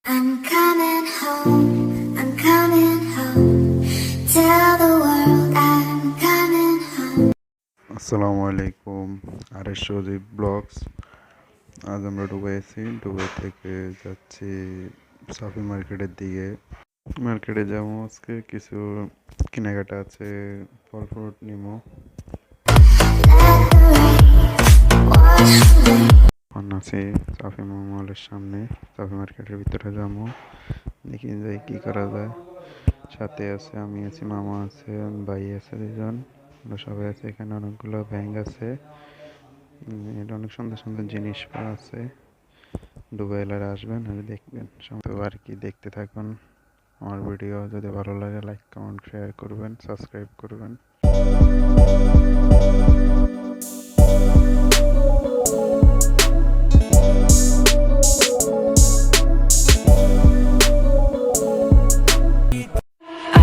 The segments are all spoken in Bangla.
I'm coming home, I'm coming home. Tell the world I'm coming home. আসসালামু আলাইকুম। আরেশ সজীব ব্লগস। আজ আমরা দুবাই আছি। দুবাই থেকে যাচ্ছি সাফি মার্কেটের দিকে। মার্কেটে যাবো, আজকে কিছু কেনাকাটা আছে, ফল ফ্রুট নিবো। এখন আছি সাফি মলের সামনে, সাফি মার্কেটের ভিতরে যাবো, দেখি যাই কি করা যায়। সাথে আছে, আমি আছি, মামা আছে, ভাই আছে, দুজন, আমরা সবাই আছে। এখানে অনেকগুলো ব্যাংক আছে, এটা অনেক সুন্দর সুন্দর জিনিস পাওয়া আছে। দুবাই এলাকায় আসবেন আর দেখবেন, তো আর কি, দেখতে থাকুন আমার ভিডিও। যদি ভালো লাগে লাইক কমেন্ট শেয়ার করবেন, সাবস্ক্রাইব করবেন।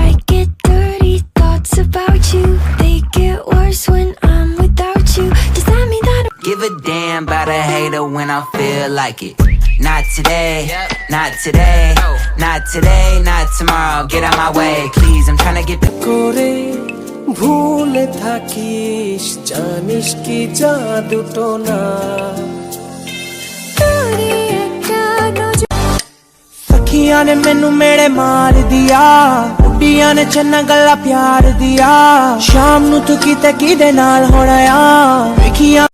I get dirty thoughts about you. They get worse when I'm without you. Does that mean that Give a damn about a hater when I feel like it. Not today, not today, not today, not tomorrow. Get out my way, please. I'm tryna get the করে ভুলে থাকিস, জানিস কি জাদুটো না ਸਖੀਆਂ ਨੇ ਮੈਨੂੰ ਮੇੜੇ ਮਾਰ ਦਿਆ, ਉੱਡੀਆਂ ਨੇ ਚੰਨਾ ਗੱਲਾਂ ਪਿਆਰ ਦਿਆ। ਸ਼ਾਮ ਨੂੰ ਤੂੰ ਕਿਤੇ ਕਿਹਦੇ ਨਾਲ ਹੋਣਾ ਆ ਵੇਖੀਆਂ